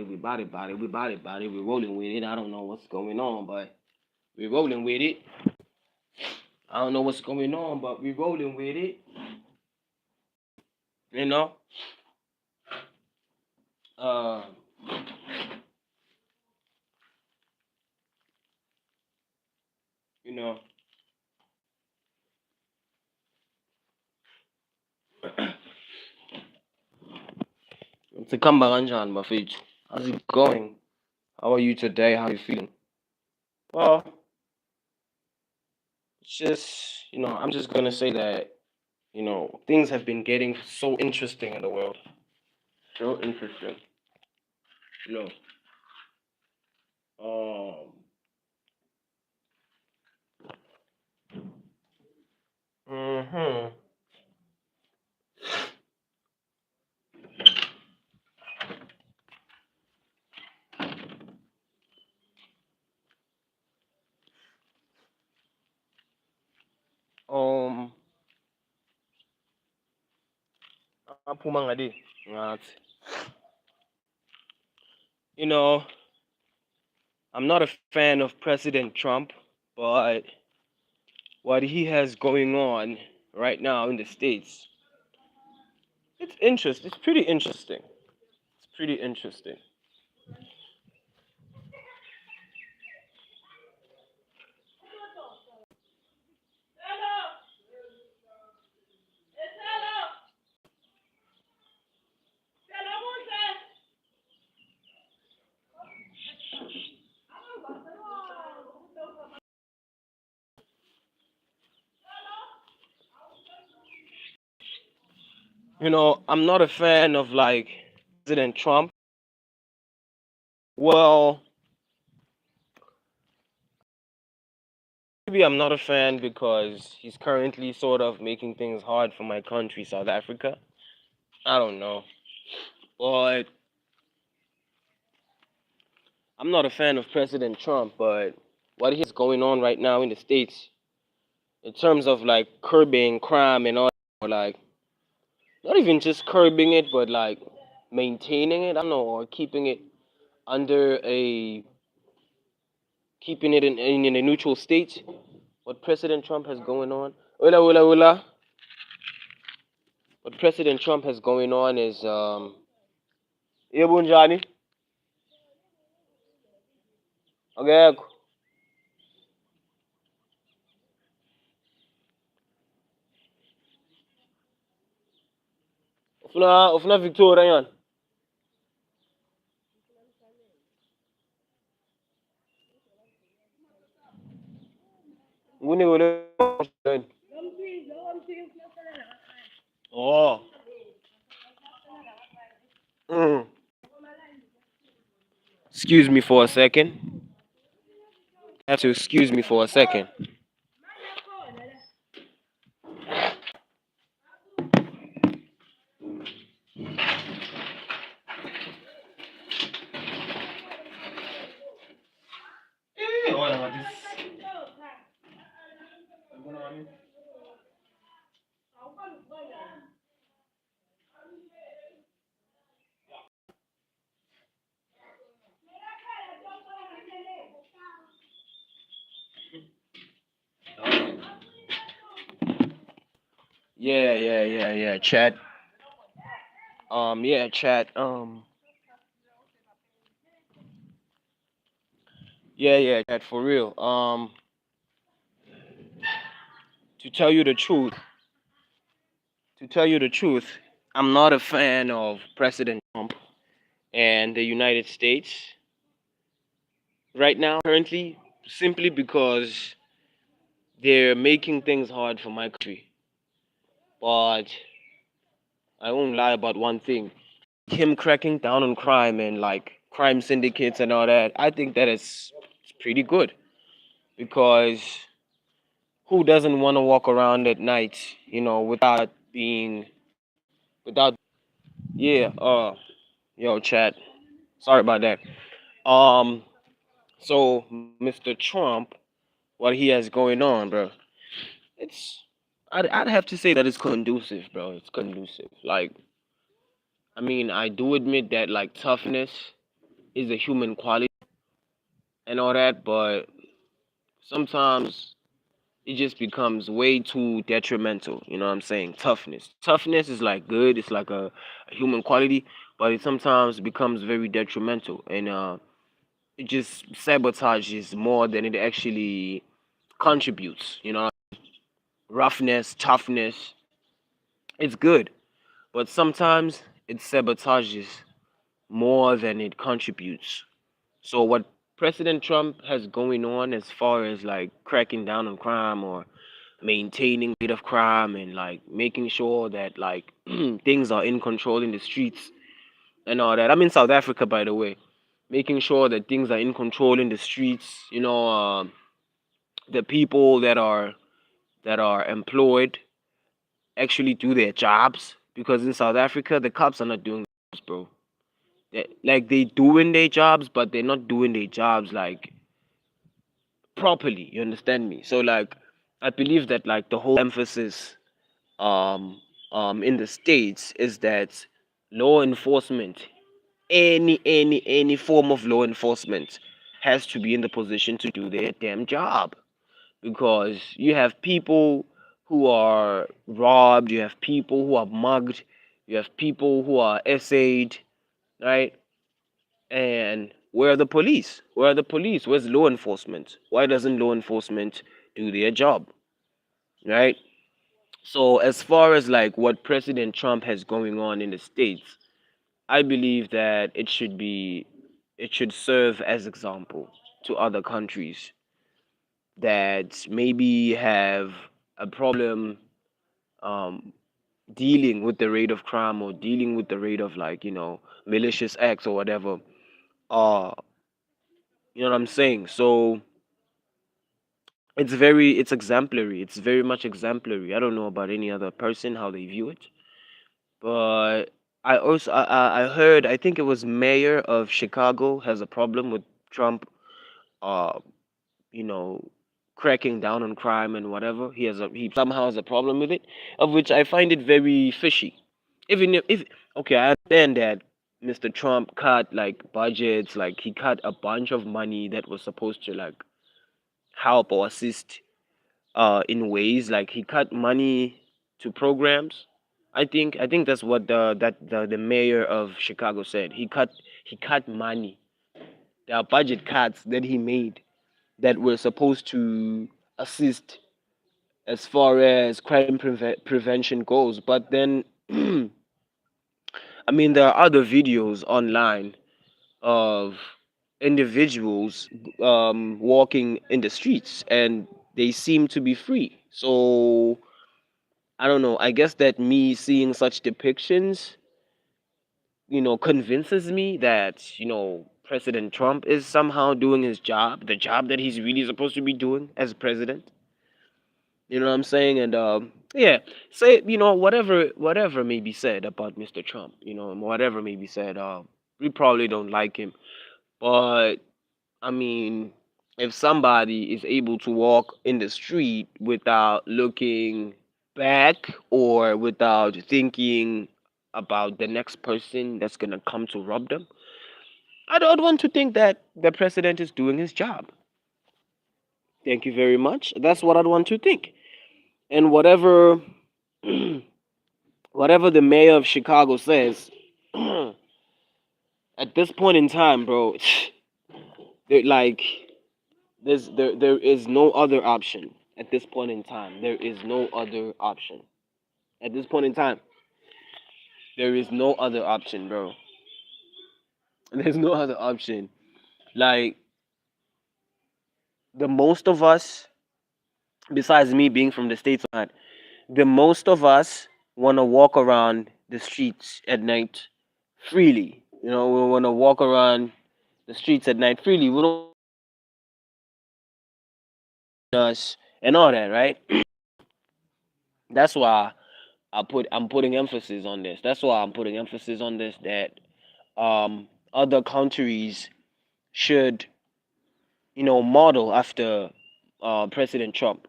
body. We're rolling with it. I don't know what's going on, but we're rolling with it. I don't know what's going on, but we're rolling with it. You know. Uh, you know. Sikamba kanjani bafethu? How's it going? How are you today? How are you feeling? Well, it's just I'm just gonna say that things have been getting so interesting in the world. So interesting. You know. Um. Hmm. Um. Aphuma ngale ngathi. You know, I'm not a fan of President Trump, but what he has going on right now in the States, it's interesting. It's pretty interesting. It's pretty interesting. I'm not a fan of like President Trump. Well, maybe I'm not a fan because he's currently sort of making things hard for my country, South Africa. I don't know. But I'm not a fan of President Trump, but what he has going on right now in the States, in terms of like curbing crime and all, or like not even just curbing it, but like maintaining it, I don't know, or under a keeping it in a neutral state. What President Trump has going on. Hola, hola, hola. What President Trump has going on is Yebo njani? Akekho. Ufuna Victoria yan. Ngune wele. Oh. Mm. Excuse me for a second. Have to excuse me for a second. Yeah, chat. Yeah, chat. Yeah, chat for real. To tell you the truth, to tell you the truth, I'm not a fan of President Trump and the United States right now, currently, simply because they're making things hard for my country. But I won't lie about one thing. Him cracking down on crime and like crime syndicates and all that, I think that it's pretty good because who doesn't want to walk around at night, without being without yeah, yo chat. Sorry about that. Um so Mr. Trump, what he has going on, bro. It's I'd have to say that it's conducive, bro. It's conducive. Like I mean, I do admit that like toughness. is a human quality and all that, but sometimes it just becomes way too detrimental. You know what I'm saying? Toughness is like good. It's like a human quality, but it sometimes becomes very detrimental, and it just sabotages more than it actually contributes. You know, roughness, toughness, it's good, but sometimes it sabotages more than it contributes. So what President Trump has going on as far as like cracking down on crime or maintaining rate of crime and like making sure that like things are in control in the streets and all that. I'm in South Africa, by the way. Making sure that things are in control in the streets. The people that are employed actually do their jobs, because in South Africa the cops are not doing jobs, bro. Like they doing their jobs, but they're not doing their jobs like properly. You understand me? So like I believe that like the whole emphasis um in the states is that law enforcement, any form of law enforcement, has to be in the position to do their damn job, because you have people who are robbed, you have people who are mugged, you have people who are essayed, right? And where are the police? Where are the police? Where's law enforcement? Why doesn't law enforcement do their job, right? So as far as like what President Trump has going on in the states, I believe that it should serve as example to other countries that maybe have a problem um, dealing with the rate of crime or dealing with the rate of like malicious acts or whatever. Uh, you know what I'm saying? So it's exemplary. It's very much exemplary. I don't know about any other person how they view it, but I heard, I think it was mayor of Chicago has a problem with Trump. Uh, you know, cracking down on crime and whatever. He somehow has a problem with it, of which I find it very fishy. Even if okay, I understand that Mr. Trump cut like budgets, like he cut a bunch of money that was supposed to like help or assist in ways, like he cut money to programs. I think that's what the mayor of Chicago said. He cut money. There are budget cuts that he made that were supposed to assist as far as crime prevention goes. But then, I mean, there are other videos online of individuals walking in the streets and they seem to be free. So, I don't know. I guess that me seeing such depictions, convinces me that, President Trump is somehow doing his job, the job that he's really supposed to be doing as president. You know what I'm saying? And yeah, say whatever may be said about Mr. Trump. Whatever may be said. We probably don't like him, but I mean, if somebody is able to walk in the street without looking back or without thinking about the next person that's gonna come to rob them, I don't want to think that the president is doing his job. Thank you very much. That's what I'd want to think. And whatever the mayor of Chicago says, at this point in time, bro, like there is no other option. At this point in time, there is no other option. At this point in time, there is no other option, bro. There's no other option. Like the most of us, besides me being from the states, the most of us want to walk around the streets at night freely. We want to walk around the streets at night freely. We don't us and all that, right? That's why I'm putting emphasis on this. That's why I'm putting emphasis on this, that other countries should model after President Trump.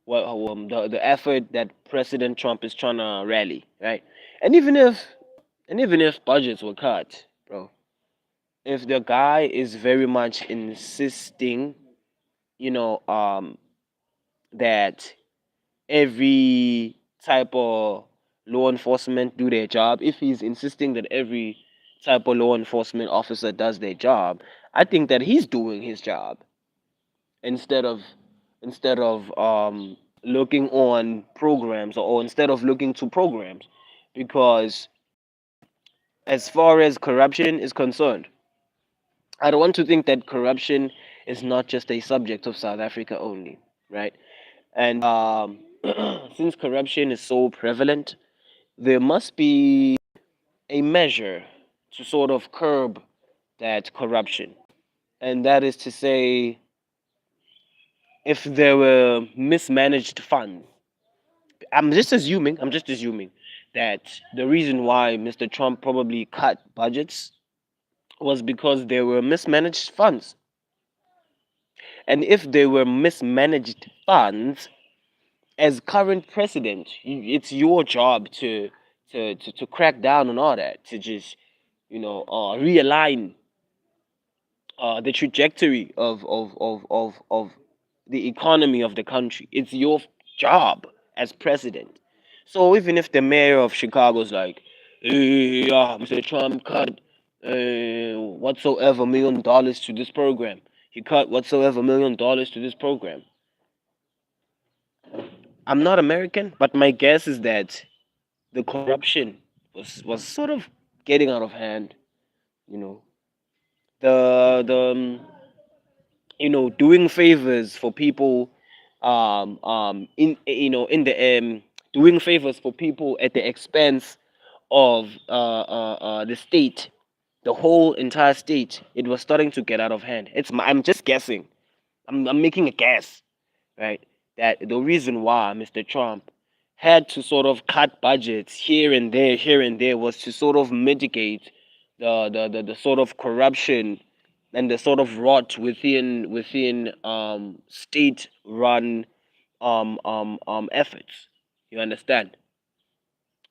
Well, the effort that President Trump is trying to rally, right? And even if budgets were cut, bro, if the guy is very much insisting, you know, that every type of law enforcement do their job, if he's insisting that every type of law enforcement officer does their job, I think that he's doing his job instead of looking on programs, or instead of looking to programs, because as far as corruption is concerned, I don't want to think that corruption is not just a subject of South Africa only, right? And since corruption is so prevalent, there must be a measure to sort of curb that corruption. And that is to say, if there were mismanaged funds, I'm just assuming that the reason why Mr. Trump probably cut budgets was because there were mismanaged funds. And if there were mismanaged funds, as current president, it's your job to crack down on all that, to just realign the trajectory of the economy of the country. It's your job as president. So even if the mayor of Chicago's like, hey, yeah, Mr. Trump cut whatsoever $1 million to this program, he cut whatsoever $1 million to this program. I'm not American, but my guess is that the corruption was sort of getting out of hand. You know, the doing favors for people, in in the doing favors for people at the expense of the state, the whole entire state. It was starting to get out of hand. I'm just guessing. I'm making a guess, right? That the reason why Mr. Trump had to sort of cut budgets here and there, was to sort of mitigate the sort of corruption and the sort of rot within state run efforts. You understand?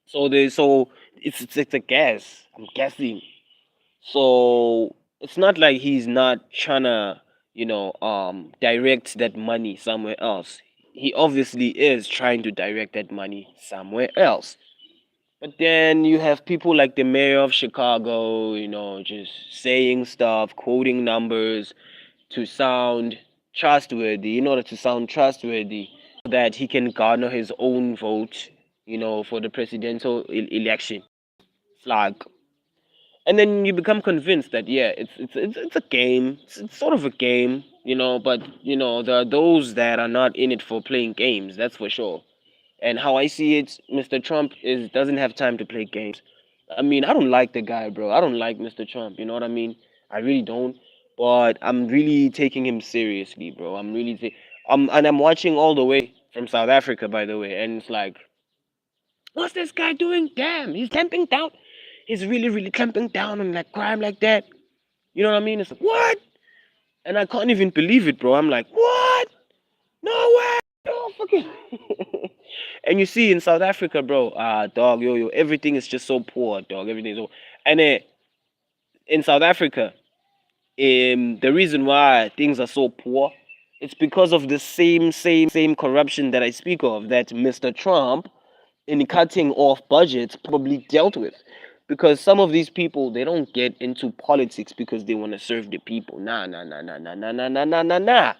So it's a guess. I'm guessing. So it's not like he's not trying to, direct that money somewhere else. He obviously is trying to direct that money somewhere else. But then you have people like the mayor of Chicago, just saying stuff, quoting numbers to sound trustworthy, in order to sound trustworthy, so that he can garner his own vote, for the presidential election. It's like, and then you become convinced that yeah, it's a game. It's sort of a game, but there are those that are not in it for playing games. That's for sure. And how I see it, Mr. Trump is doesn't have time to play games. I mean, I don't like the guy, bro. I don't like Mr. Trump. You know what I mean? I really don't. But I'm really taking him seriously, bro. And I'm watching all the way from South Africa, by the way. And it's like, what's this guy doing? Damn, he's clamping down. He's really, really clamping down on like crime like that. You know what I mean? It's like, what? And I can't even believe it, bro. I'm like, what? No way! No fucking. And you see in South Africa, bro, dog, yo, everything is just so poor, dog. Everything is so. And in South Africa, the reason why things are so poor, it's because of the same corruption that I speak of, that Mr. Trump, in cutting off budgets, probably dealt with. Because some of these people, they don't get into politics because they want to serve the people. Nah, nah, nah, nah, nah, nah, nah, nah, nah, nah, nah.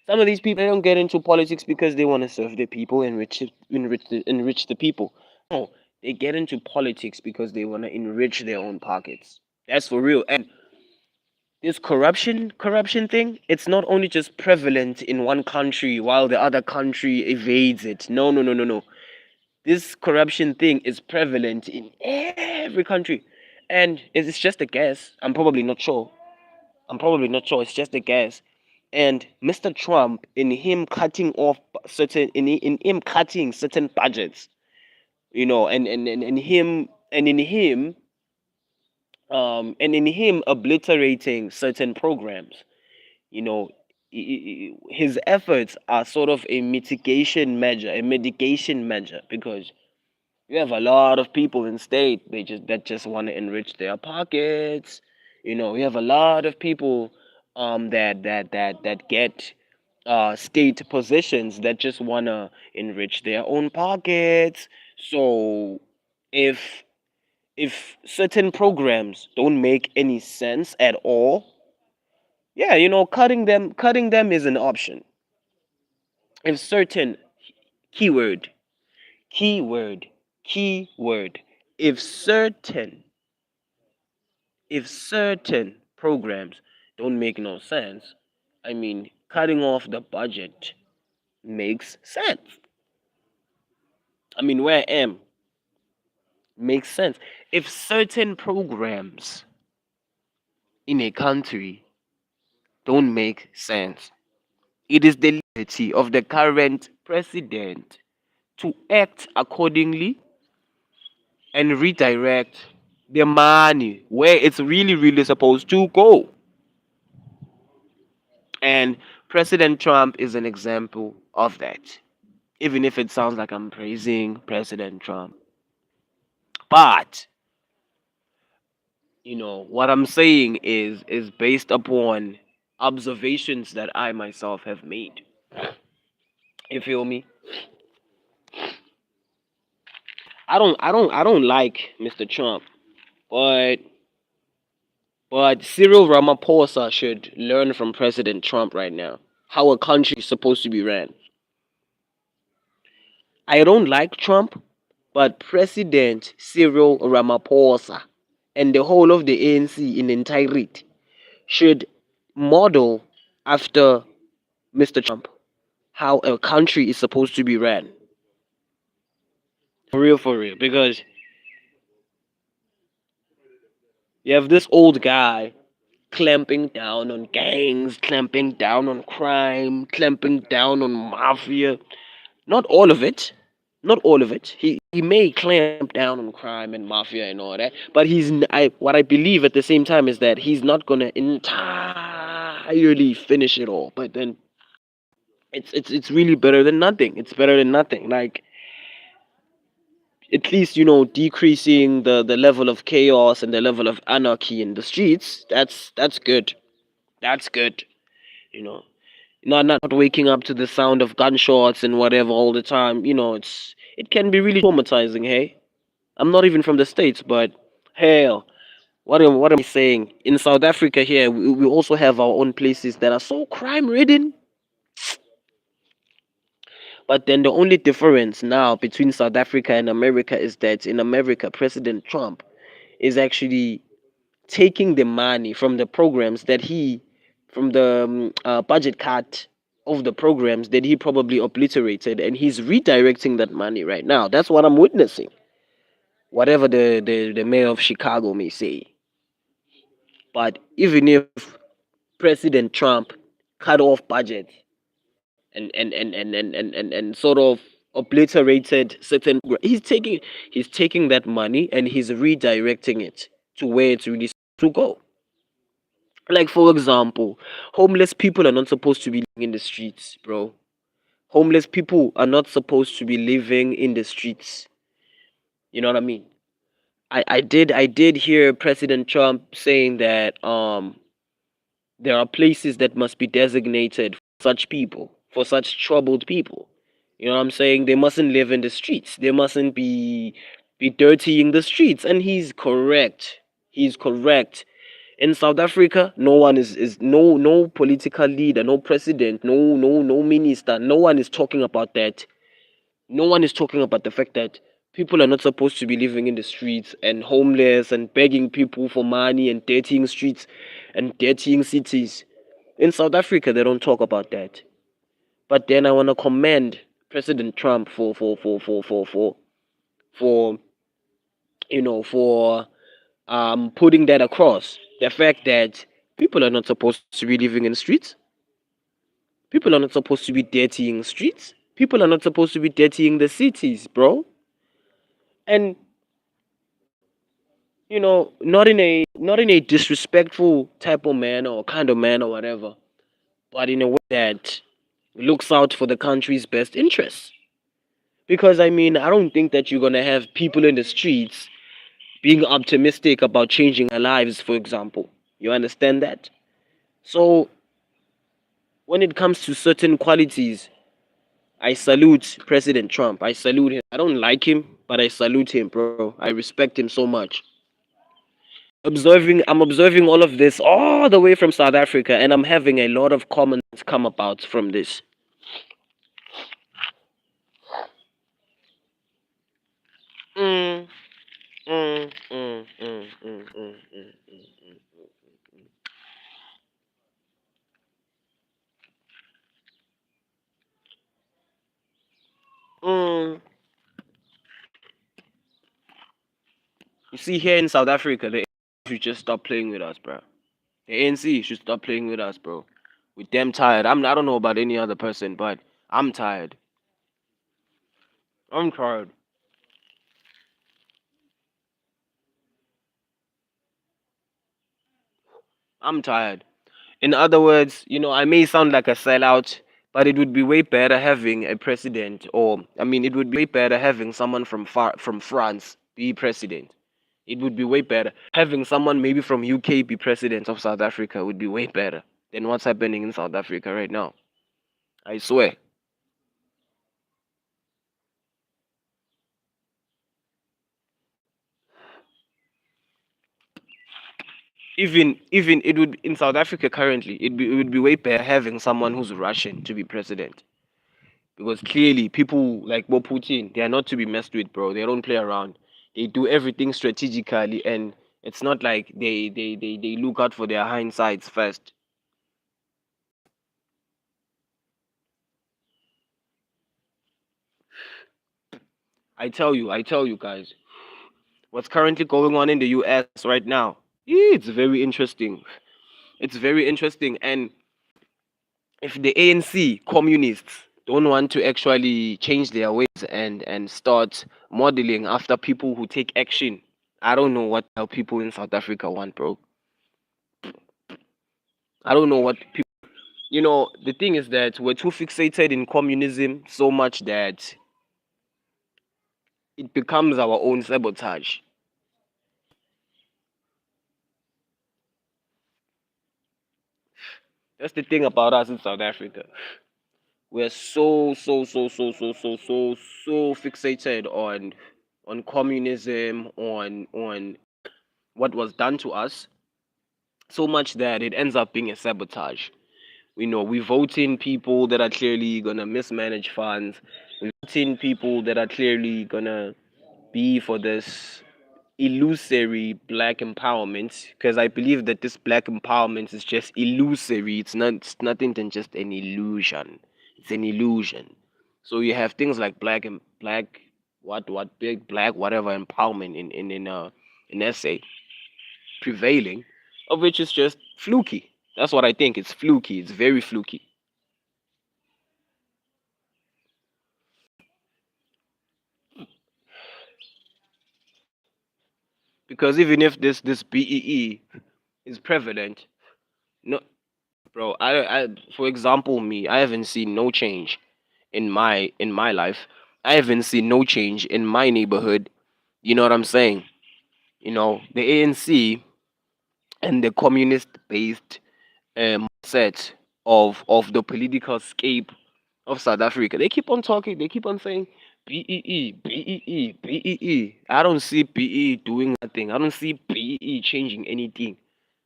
Some of these people, they don't get into politics because they want to serve the people, enrich the people. No, they get into politics because they want to enrich their own pockets. That's for real. And this corruption thing, it's not only just prevalent in one country while the other country evades it. No, no, no, no, no. This corruption thing is prevalent in every country. And it's just a guess. I'm probably not sure. It's just a guess. And Mr. Trump, in him cutting off in him cutting certain budgets, and in him obliterating certain programs, you know, his efforts are sort of a mitigation measure, because you have a lot of people in state, that just want to enrich their pockets. We have a lot of people that get state positions that just wanna enrich their own pockets. So if if certain programs don't make any sense at all, yeah, cutting them is an option. If certain keyword, keyword, keyword, if certain programs don't make no sense, I mean, cutting off the budget makes sense. I mean, where I am makes sense. If certain programs in a country don't make sense, it is the liberty of the current president to act accordingly and redirect the money where it's really, really supposed to go. And President Trump is an example of that. Even if it sounds like I'm praising President Trump. But, what I'm saying is based upon observations that I myself have made. You feel me? I don't like Mr. Trump, but Cyril Ramaphosa should learn from President Trump right now how a country is supposed to be ran. I don't like Trump, but President Cyril Ramaphosa and the whole of the ANC in entirety should model after Mr. Trump how a country is supposed to be ran. For real. Because you have this old guy clamping down on gangs, clamping down on crime, clamping down on mafia. Not all of it. Not all of it. He may clamp down on crime and mafia and all that, but what I believe at the same time is that he's not gonna entirely finish it all. But then it's really better than nothing. It's better than nothing. Like, at least decreasing the level of chaos and the level of anarchy in the streets. That's good. That's good. You know, not waking up to the sound of gunshots and whatever all the time. It can be really traumatizing. Hey, I'm not even from the states, but hell, what am I saying? In South Africa here, we also have our own places that are so crime ridden. But then the only difference now between South Africa and America is that in America, President Trump is actually taking the money from the programs that from the budget cut of the programs that he probably obliterated, and he's redirecting that money right now. That's what I'm witnessing. Whatever the mayor of Chicago may say. But even if President Trump cut off budget and sort of obliterated certain he's taking that money and he's redirecting it to where it's really supposed to go. Like, for example, homeless people are not supposed to be living in the streets, bro. Homeless people are not supposed to be living in the streets. You know what I mean? I did hear President Trump saying that there are places that must be designated for such people, for such troubled people. You know what I'm saying? They mustn't live in the streets. They mustn't be dirtying the streets. And he's correct. He's correct. In South Africa, no one is no political leader, no president, no minister, no one is talking about that. No one is talking about the fact that people are not supposed to be living in the streets and homeless and begging people for money and dirtying streets and dirtying cities. In South Africa, they don't talk about that. But then I want to commend President Trump for for putting that across. The fact that people are not supposed to be living in the streets. People are not supposed to be dirtying streets. People are not supposed to be dirtying the cities, bro. And not in a disrespectful type of manner or kind of manner or whatever, but in a way that looks out for the country's best interests. Because I mean, I don't think that you're gonna have people in the streets being optimistic about changing their lives, for example. You understand that? So when it comes to certain qualities, I salute President Trump. I salute him. I don't like him, but I salute him, bro. I respect him so much. I'm observing all of this all the way from South Africa, and I'm having a lot of comments come about from this. Mm, mm, mm, mm, mm, mm, mm, mm. You see, here in South Africa, the ANC should just stop playing with us, bro. The ANC should stop playing with us, bro. We're damn tired. I don't know about any other person, but I'm tired. I'm tired. I'm tired. In other words, I may sound like a sellout, but it would be way better having a president, or I mean, it would be way better having someone from France be president. It would be way better having someone maybe from UK be president of South Africa would be way better than what's happening in South Africa right now. I swear. Even it would in South Africa currently, it would be way better having someone who's Russian to be president. Because clearly people like Bo Putin, they are not to be messed with, bro. They don't play around. They do everything strategically, and it's not like they look out for their hindsights first. I tell you guys, what's currently going on in the US right now, it's very interesting. It's very interesting. And if the ANC communists don't want to actually change their ways and start modeling after people who take action, I don't know what the hell people in South Africa want, bro. I don't know what people. The thing is that we're too fixated in communism so much that it becomes our own sabotage. That's the thing about us in South Africa. We're so fixated on communism, on what was done to us, so much that it ends up being a sabotage. We vote in people that are clearly gonna mismanage funds. We vote in people that are clearly gonna be for this illusory black empowerment, because I believe that this black empowerment is just illusory. It's nothing than just an illusion. It's an illusion. So you have things like black what big black whatever empowerment in essay prevailing, of which is just fluky. That's what I think. It's fluky. It's very fluky. Because even if this BEE is prevalent, no, bro. For example, me, I haven't seen no change in my life. I haven't seen no change in my neighborhood. You know what I'm saying? The ANC and the communist-based set of the political scape of South Africa. They keep on talking. They keep on saying BEE, BEE, BEE. I don't see BEE doing nothing. I don't see BEE changing anything.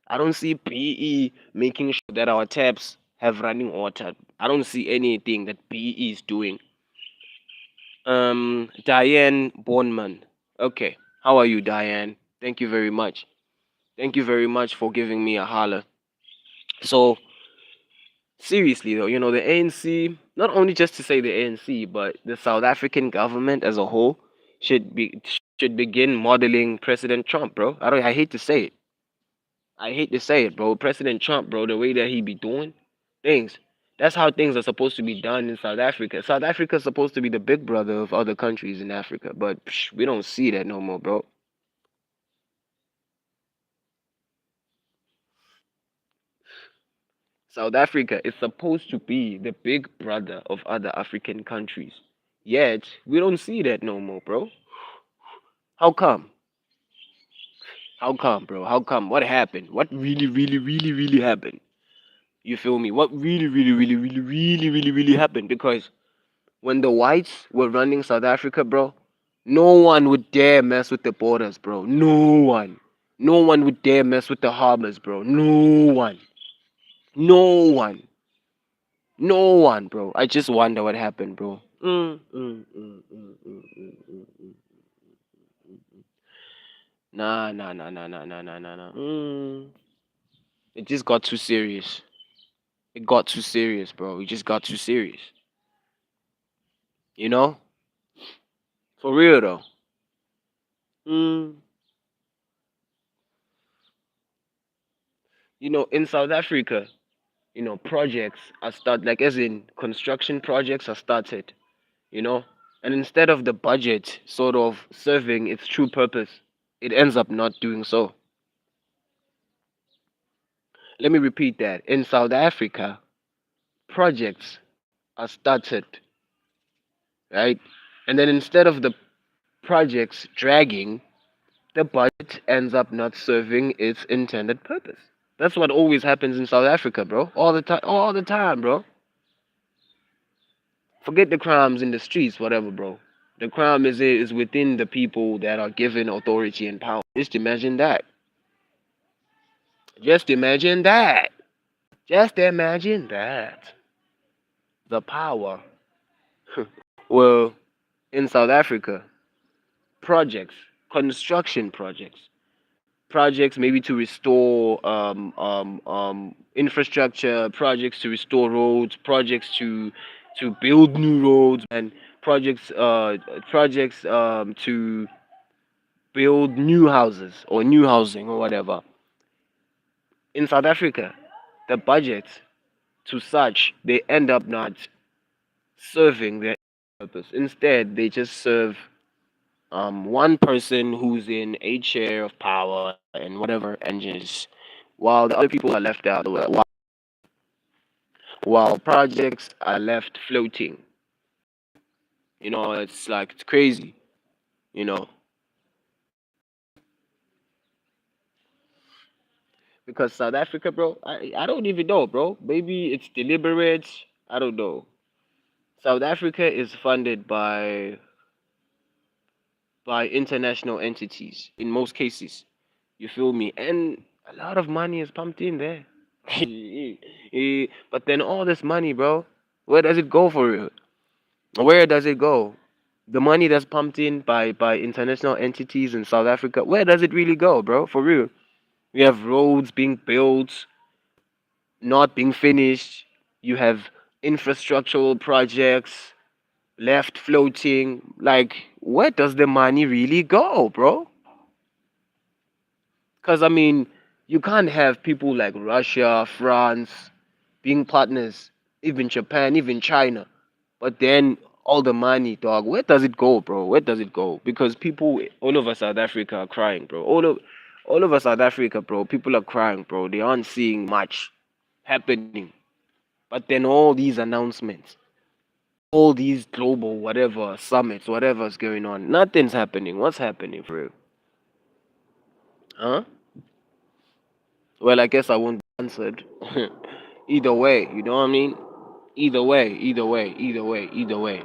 I don't see BEE making sure that our taps have running water. I don't see anything that BEE is doing. Diane Bornman. Okay. How are you, Diane? Thank you very much. Thank you very much for giving me a holler. So, seriously though, the ANC, not only just to say the ANC, but the South African government as a whole should be should begin modeling President Trump, bro. I hate to say it. I hate to say it, bro. President Trump, bro, the way that he be doing things. That's how things are supposed to be done in South Africa. South Africa is supposed to be the big brother of other countries in Africa, but we don't see that no more, bro. South Africa is supposed to be the big brother of other African countries. Yet, we don't see that no more, bro. How come? How come, bro? How come? What happened? What really, really, really, really happened? You feel me? What really, really, really, really, really, really, really happened? Because when the whites were running South Africa, bro, no one would dare mess with the borders, bro. No one. No one would dare mess with the harbors, bro. No one. No one. No one, bro. I just wonder what happened, bro. Nah, nah, nah, nah, nah, nah, nah, nah, nah. It just got too serious. It got too serious, bro. It just got too serious. You know? For real, though. Mm. In South Africa, projects are start like as in construction projects are started, you know, and instead of the budget sort of serving its true purpose, it ends up not doing so. Let me repeat that. In South Africa, projects are started, right? And then instead of the projects dragging, the budget ends up not serving its intended purpose. That's what always happens in South Africa, bro. All the time, bro. Forget the crimes in the streets, whatever, bro. The crime is within the people that are given authority and power. Just imagine that. Just imagine that. Just imagine that. The power. Well, in South Africa, projects, construction projects maybe to restore infrastructure, projects to restore roads, projects to build new roads, and projects to build new houses or new housing or whatever. In South Africa, the budgets to such they end up not serving their purpose. Instead, they just serve one person who's in a chair of power and whatever engines, while the other people are left out, while projects are left floating. It's like it's crazy. You know, because South Africa, bro, I don't even know, bro. Maybe it's deliberate. I don't know. South Africa is funded by international entities in most cases. You feel me? And a lot of money is pumped in there. But then all this money, bro, where does it go for real? Where does it go? The money that's pumped in by international entities in South Africa, where does it really go, bro? For real. We have roads being built, not being finished. You have infrastructural projects left floating. Like, where does the money really go, bro? Because, I mean, you can't have people like Russia, France being partners, even Japan, even China. But then all the money, dog, where does it go, bro? Where does it go? Because people all over South Africa are crying, bro. All over South Africa, bro, people are crying, bro. They aren't seeing much happening. But then all these announcements, all these global whatever summits, whatever's going on, nothing's happening. What's happening for real? Huh? Well, I guess I won't be answered. Either way, you know what I mean? Either way, either way, either way, either way.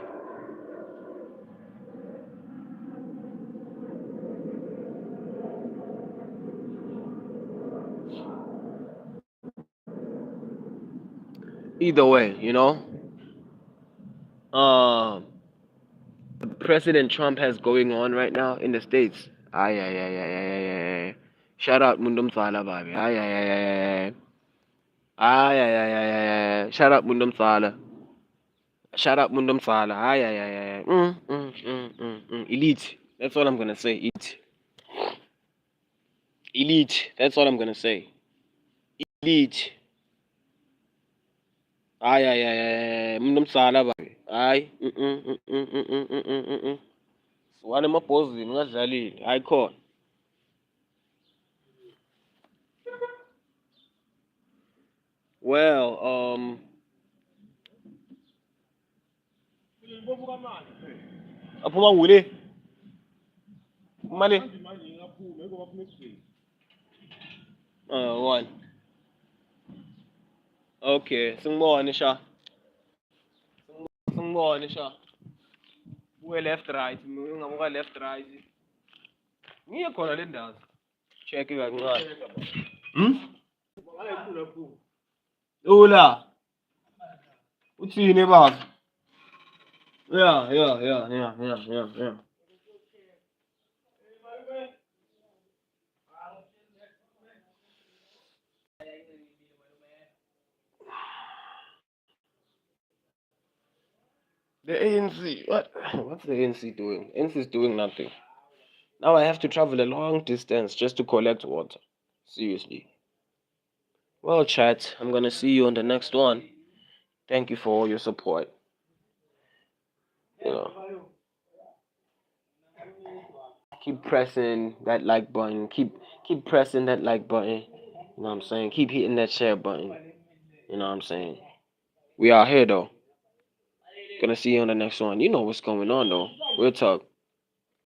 Either way, Um, President Trump has going on right now in the States. Ay, ay, ay, ay, ay, ay, ay, ay. Shout out Mundum Sala, baby. Ay, ay, ay, ay, ay, ay. Ay, ay, ay, ay, ay, ay. Shout out Mundum Sala. Shout out Mundum Sala. Ay, ay, ay, ay, ay. Elite. That's all I'm gonna say. Elite. Elite. That's all I'm gonna say. Elite. Ay, ay, ay, ay, ay. Mundum Sala, baby. Ay. Wale maphosi ngingadlalile. Hayi khona. Well, aphuma ngule. Mali. One. Okay. Sungbo Nisha. Sungbo Nisha. We left right. We left right. Ngiye khona le ndawo. Check kancane. Hmm? Ula. Uthini baba? Yeah. The ANC. What? What's the ANC doing? ANC is doing nothing. Now I have to travel a long distance just to collect water. Seriously. Well, chat, I'm gonna see you on the next one. Thank you for all your support. You know, keep pressing that like button. Keep pressing that like button. You know what I'm saying? Keep hitting that share button. You know what I'm saying? We are here though. Gonna see you on the next one. You know what's going on though. We'll talk.